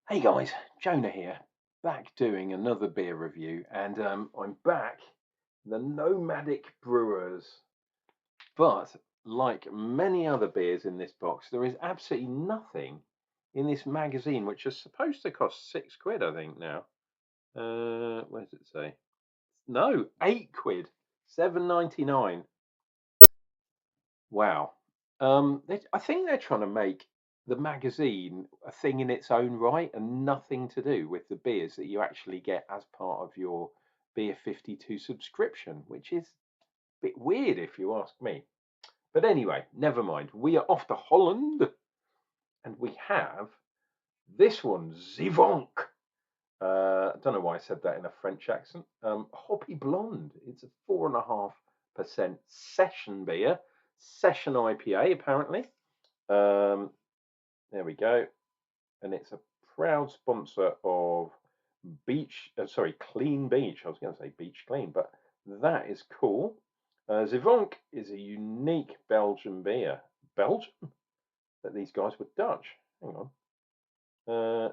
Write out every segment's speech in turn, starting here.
Hey guys, Jonah here, back doing another beer review, and I'm back, the Nomadic Brewers. But like many other beers in this box, there is absolutely nothing in this magazine, which is supposed to cost £6, I think now. Where does it say? No, £8, 7.99. Wow. I think they're trying to make the magazine a thing in its own right and nothing to do with the beers that you actually get as part of your Beer 52 subscription, which is a bit weird if you ask me. But anyway, never mind. We are off to Holland and we have this one, Zeevonk. I don't know why I said that in a French accent. Hoppy Blonde. It's a 4.5% session beer, session IPA apparently. Um, there we go. And it's a proud sponsor of Clean Beach. I was going to say Beach Clean, but that is cool. Zeevonk is a unique Belgian beer. Belgium? That these guys were Dutch. Hang on.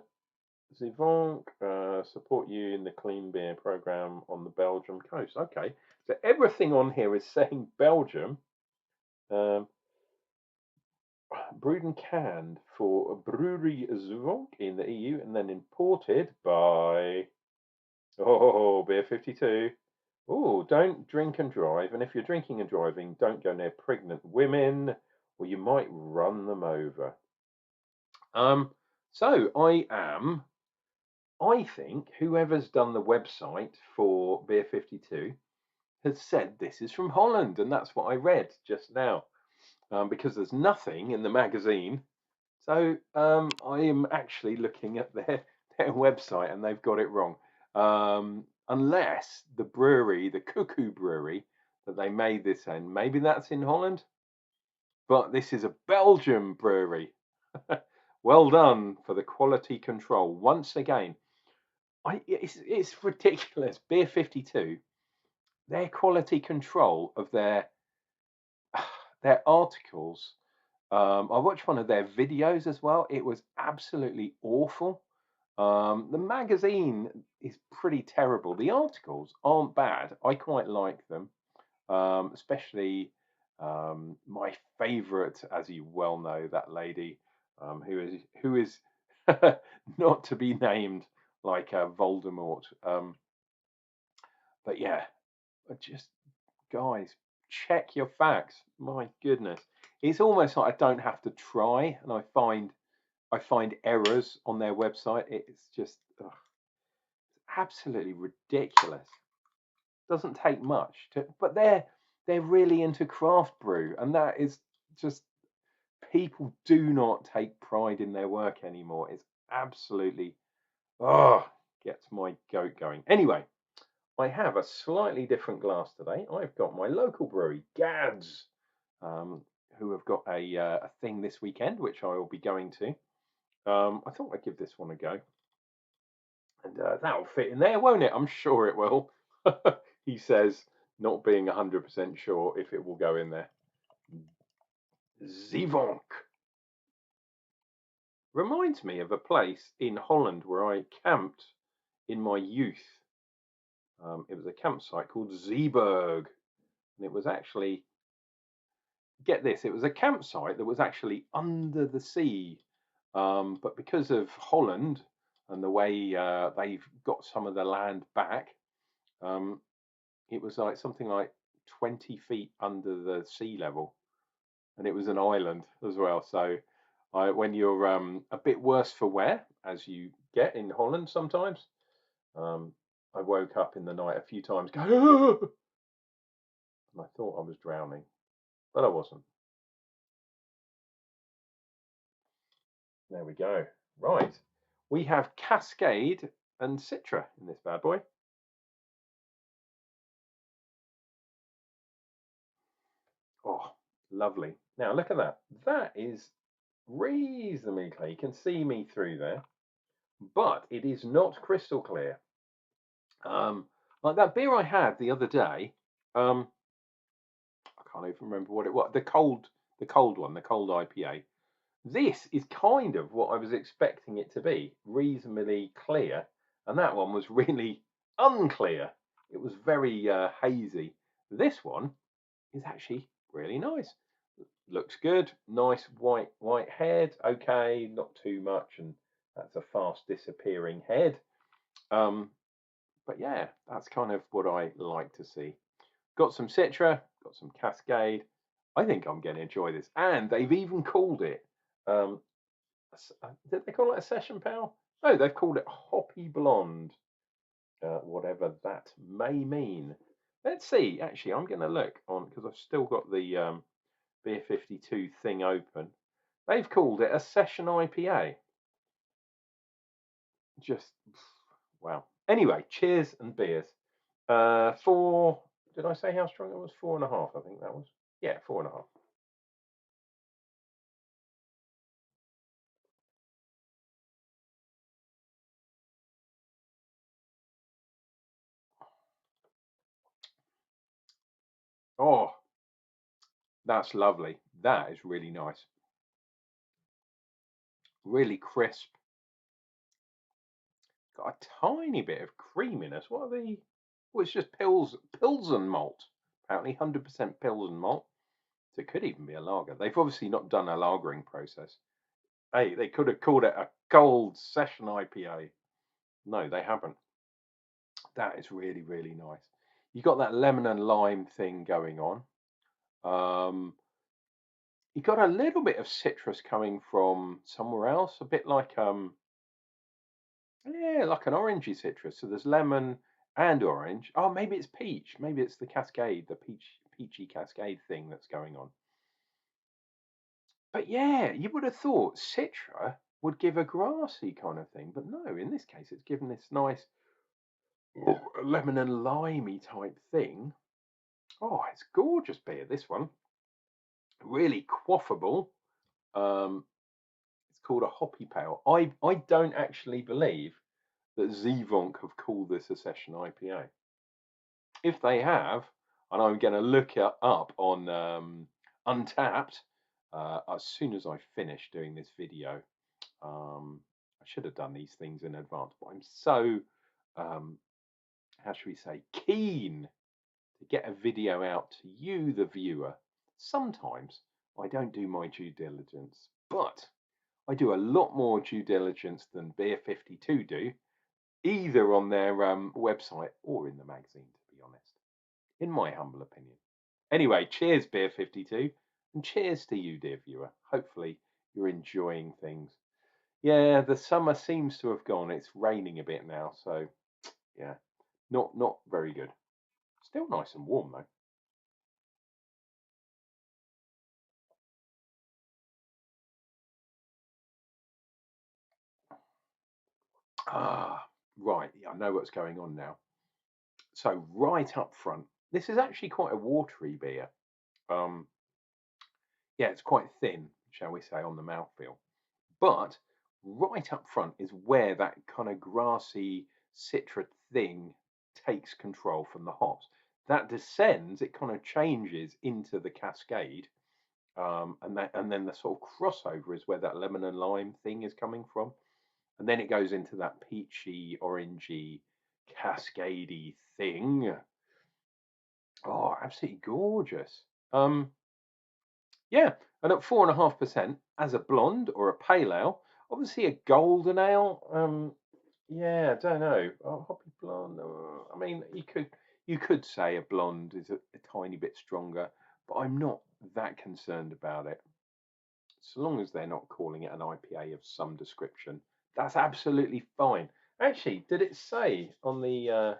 Zeevonk support you in the clean beer program on the Belgium coast. Okay, so everything on here is saying Belgium. Um, Brewed and canned for Brouwerij Zeevonk in the EU and then imported by Beer 52. Oh, don't drink and drive. And if you're drinking and driving, don't go near pregnant women or you might run them over. So I think whoever's done the website for Beer 52 has said this is from Holland, and that's what I read just now. Because there's nothing in the magazine. So I am actually looking at their website and they've got it wrong. Unless the brewery, the Cuckoo Brewery, that they made this in, maybe that's in Holland. But this is a Belgium brewery. Well done for the quality control. Once again, it's ridiculous. Beer 52, their quality control of their articles. I watched one of their videos as well. It was absolutely awful. The magazine is pretty terrible. The articles aren't bad. I quite like them, especially my favourite, as you well know, that lady who is not to be named like Voldemort. But yeah, just guys, check your facts. My goodness, it's almost like I don't have to try, and I find errors on their website. It's just absolutely ridiculous. Doesn't take much but they're really into craft brew, and that is just people do not take pride in their work anymore. It's absolutely oh gets my goat going. Anyway, I have a slightly different glass today. I've got my local brewery, Gads, um, who have got a thing this weekend, which I will be going to. I thought I'd give this one a go, and that'll fit in there, won't it? I'm sure it will. He says, not being 100% sure if it will go in there. Zeevonk reminds me of a place in Holland where I camped in my youth. It was a campsite called Zeeburg, and it was actually, get this, it was a campsite that was actually under the sea. But because of Holland and the way they've got some of the land back, um, it was like something like 20 feet under the sea level, and it was an island as well. So when you're a bit worse for wear, as you get in Holland sometimes, um, I woke up in the night a few times going, and I thought I was drowning, but I wasn't. There we go. Right. We have Cascade and Citra in this bad boy. Oh, lovely. Now look at that. That is reasonably clear. You can see me through there, but it is not crystal clear. Like that beer I had the other day. I can't even remember what it was. The cold one, the cold IPA. This is kind of what I was expecting it to be, reasonably clear, and that one was really unclear. It was very hazy. This one is actually really nice. Looks good. Nice white head. Okay, not too much, and that's a fast disappearing head. But yeah, that's kind of what I like to see. Got some Citra, got some Cascade. I think I'm going to enjoy this, and they've even called it. Um, did they call it a session pal? No, they've called it Hoppy Blonde, whatever that may mean. Let's see. Actually, I'm going to look on because I've still got the Beer 52 thing open. They've called it a session IPA. Just wow. Anyway, cheers and beers. Four. Did I say how strong it was? 4.5. I think that was. Yeah, 4.5. Oh, that's lovely. That is really nice. Really crisp. Got a tiny bit of creaminess. What are the? Oh, it's just Pilsen malt. Apparently, 100% Pilsen malt. So it could even be a lager. They've obviously not done a lagering process. Hey, they could have called it a cold session IPA. No, they haven't. That is really, really nice. You got that lemon and lime thing going on. Um, you got a little bit of citrus coming from somewhere else, a bit like yeah, like an orangey citrus. So there's lemon and orange. Oh, maybe it's peach. Maybe it's the cascade, the peachy cascade thing that's going on. But yeah, you would have thought citra would give a grassy kind of thing, but no, in this case it's given this nice lemon and limey type thing. Oh, it's gorgeous beer, this one. Really quaffable. Um, it's called a hoppy pale. I don't actually believe that Zeevonk have called this a session IPA. If they have, and I'm going to look it up on Untapped as soon as I finish doing this video. I should have done these things in advance, but I'm so, um, how should we say, keen to get a video out to you, the viewer. Sometimes I don't do my due diligence, but I do a lot more due diligence than Beer 52 do, either on their website or in the magazine, to be honest, in my humble opinion. Anyway, cheers, Beer 52, and cheers to you, dear viewer. Hopefully, you're enjoying things. Yeah, the summer seems to have gone. It's raining a bit now, so yeah, not very good. Still nice and warm though. Ah, right. Yeah, I know what's going on now. So right up front, this is actually quite a watery beer. Um, yeah, it's quite thin, shall we say, on the mouthfeel. But right up front is where that kind of grassy citra thing takes control from the hops. That descends, it kind of changes into the cascade, and then the sort of crossover is where that lemon and lime thing is coming from, and then it goes into that peachy, orangey, cascadey thing. Oh, absolutely gorgeous. Yeah, and at 4.5% as a blonde or a pale ale, obviously a golden ale. Yeah, I don't know. Hoppy blonde. I mean, you could say a blonde is a tiny bit stronger, but I'm not that concerned about it. So long as they're not calling it an IPA of some description, that's absolutely fine. Actually, did it say on the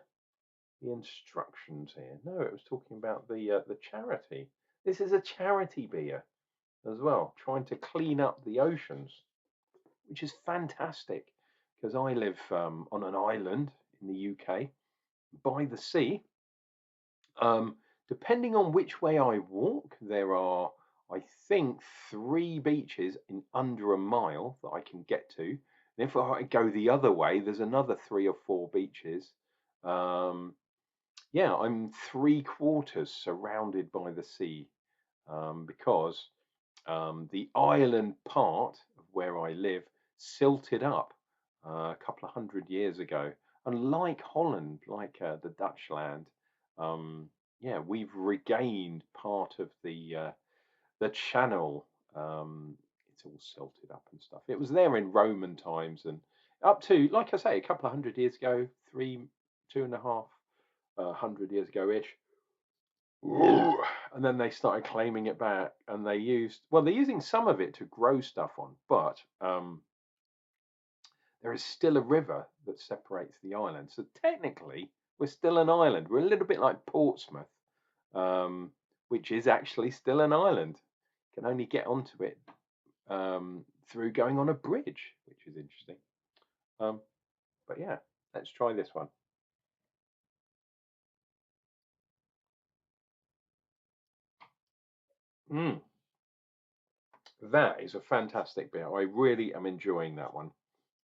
instructions here? No, it was talking about the charity. This is a charity beer as well, trying to clean up the oceans, which is fantastic because I live on an island in the UK by the sea. Um, Depending on which way I walk, there are, I think, three beaches in under a mile that I can get to. And if I go the other way, there's another three or four beaches. Um, yeah, I'm three quarters surrounded by the sea because The island part of where I live silted up a couple of 100 years ago. And like Holland, like the Dutch land, yeah, we've regained part of the channel. It's all silted up and stuff. It was there in Roman times and up to, like I say, a couple of 100 years ago, two and a half 100 years ago ish. And then they started claiming it back, and they're using some of it to grow stuff on, but there is still a river that separates the island. So technically, we're still an island. We're a little bit like Portsmouth, which is actually still an island. You can only get onto it through going on a bridge, which is interesting. But yeah, let's try this one. Mm, that is a fantastic beer. I really am enjoying that one.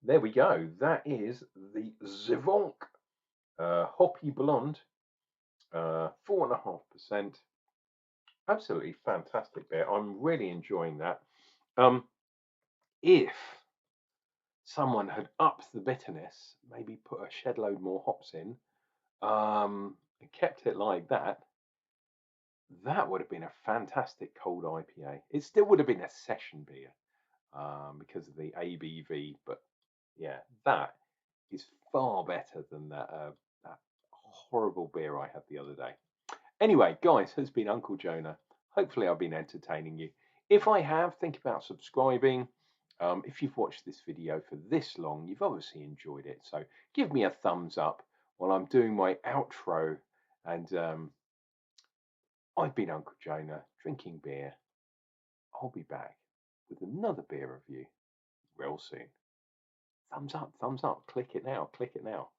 There we go. That is the Zeevonk Hoppy Blond, 4.5%. Absolutely fantastic beer. I'm really enjoying that. If someone had upped the bitterness, maybe put a shed load more hops in, and kept it like that, that would have been a fantastic cold IPA. It still would have been a session beer because of the ABV, but yeah, that is far better than that horrible beer I had the other day. Anyway, guys, has been Uncle Jonah. Hopefully, I've been entertaining you. If I have, think about subscribing. If you've watched this video for this long, you've obviously enjoyed it. So give me a thumbs up while I'm doing my outro. And I've been Uncle Jonah, drinking beer. I'll be back with another beer review real soon. Thumbs up, click it now, click it now.